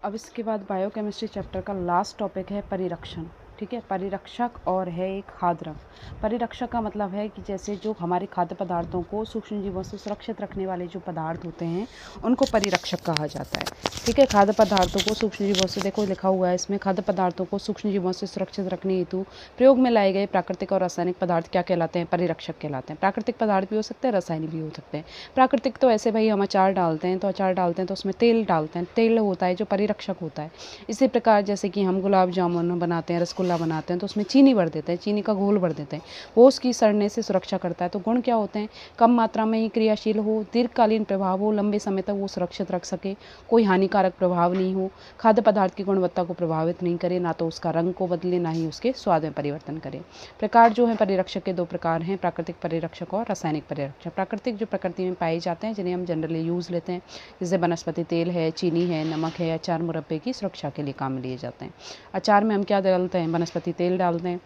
अब इसके बाद बायोकेमिस्ट्री चैप्टर का लास्ट टॉपिक है परिरक्षण। ठीक है, परिरक्षक और है एक खाद्य रंग। परिरक्षक का मतलब है कि जैसे जो हमारे खाद्य पदार्थों को सूक्ष्म जीवों से सुरक्षित रखने वाले जो पदार्थ होते हैं उनको परिरक्षक कहा जाता है। ठीक है, खाद्य पदार्थों को सूक्ष्म जीवों से, देखो लिखा हुआ है इसमें, खाद्य पदार्थों को सूक्ष्म जीवों से सुरक्षित रखने हेतु प्रयोग में लाए गए प्राकृतिक और रासायनिक पदार्थ क्या कहलाते हैं? परिरक्षक कहलाते हैं। प्राकृतिक पदार्थ भी हो सकते हैं, रासायनिक भी हो सकते हैं। प्राकृतिक तो ऐसे भाई हम अचार डालते हैं तो अचार डालते हैं तो उसमें तेल डालते हैं, तेल होता है जो परिरक्षक होता है। इसी प्रकार जैसे कि हम गुलाब जामुन बनाते हैं, रसगुल्ला बनाते हैं तो उसमें चीनी भर देते हैं, चीनी का घोल भर देते हैं, वो उसकी सड़ने से सुरक्षा करता है। तो गुण क्या होते हैं? कम मात्रा में ही क्रियाशील हो, दीर्घकालीन प्रभाव हो, लंबे समय तक वो सुरक्षित रख सके, कोई हानिकारक प्रभाव नहीं हो, खाद्य पदार्थ की गुणवत्ता को प्रभावित नहीं करे, ना तो उसका रंग को बदले, ना ही उसके स्वाद में परिवर्तन करे। प्रकार जो है परिरक्षक के दो प्रकार हैं, प्राकृतिक परिरक्षक और रासायनिक परिरक्षक। प्राकृतिक जो प्रकृति में पाए जाते हैं जिन्हें हम जनरली यूज़ लेते हैं, जैसे वनस्पति तेल है, चीनी है, नमक है, अचार मुरब्बे की सुरक्षा के लिए काम में लिए जाते हैं। अचार में हम क्या डालते हैं? वनस्पति तेल डालते हैं,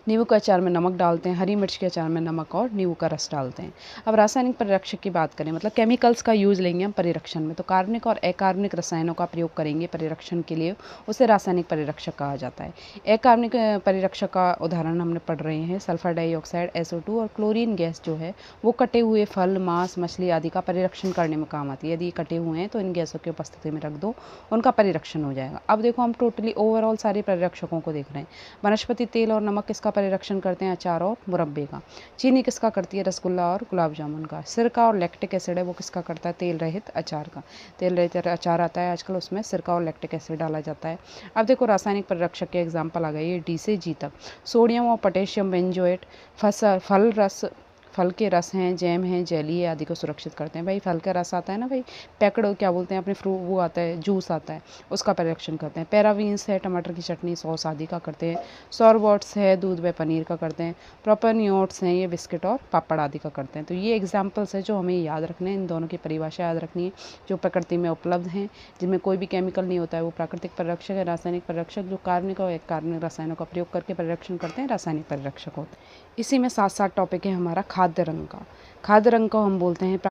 नींबू के अचार में नमक डालते हैं, हरी मिर्च के अचार में नमक और नींबू का रस डालते हैं। अब रासायनिक परिरक्षक की बात करें, मतलब केमिकल्स का यूज़ लेंगे हम परिरक्षण में, तो कार्बनिक और अकार्बनिक रसायनों का प्रयोग करेंगे परिरक्षण के लिए, उसे रासायनिक परिरक्षक कहा जाता है। अकार्बनिक परिरक्षक का उदाहरण हमने पढ़ रहे हैं, सल्फर डाइऑक्साइड SO2 और क्लोरीन गैस जो है वो कटे हुए फल, मांस, मछली आदि का परिरक्षण करने में काम आती है। यदि कटे हुए हैं तो इन गैसों की उपस्थिति में रख दो, उनका परिरक्षण हो जाएगा। अब देखो हम टोटली ओवरऑल सारे परिरक्षकों को देख रहे हैं। वनस्पति तेल और नमक किसका परिरक्षण करते हैं? अचार और मुरब्बे का। चीनी किसका करती है? रसगुल्ला और गुलाब जामुन का। सिरका और लैक्टिक एसिड है वो किसका करता है? तेल रहित अचार का। तेल रहित अचार आता है आजकल, उसमें सिरका और लैक्टिक एसिड डाला जाता है। अब देखो रासायनिक परिरक्षक के एग्जाम्पल आ गए, ये D से G तक। सोडियम और पोटेशियम बेंजोएट, फल रस, फल के रस हैं, जैम हैं, जेली है आदि को सुरक्षित करते हैं। भाई फल का रस आता है ना भाई, पैकड क्या बोलते हैं अपने फ्रूट, वो आता है जूस आता है, उसका परिरक्षण करते हैं। पैरावीन्स है, टमाटर की चटनी, सॉस आदि का करते हैं। सॉरबॉट्स है, दूध व पनीर का करते हैं। प्रोपेनियोट्स हैं, ये बिस्किट और पापड़ आदि का करते हैं। तो ये एग्जाम्पल्स है जो हमें याद रखने हैं, इन दोनों की परिभाषा याद रखनी है, जो प्रकृति में उपलब्ध हैं, जिनमें कोई भी केमिकल नहीं होता है, वो प्राकृतिक परिरक्षक है। रासायनिक परिरक्षक जो कार्बनिक और अकार्बनिक रसायनों का प्रयोग करके परिरक्षण करते हैं, रासायनिक परिरक्षक होते हैं। इसी में साथ साथ टॉपिक है हमारा खाद्य रंग का। खाद्य रंग को हम बोलते हैं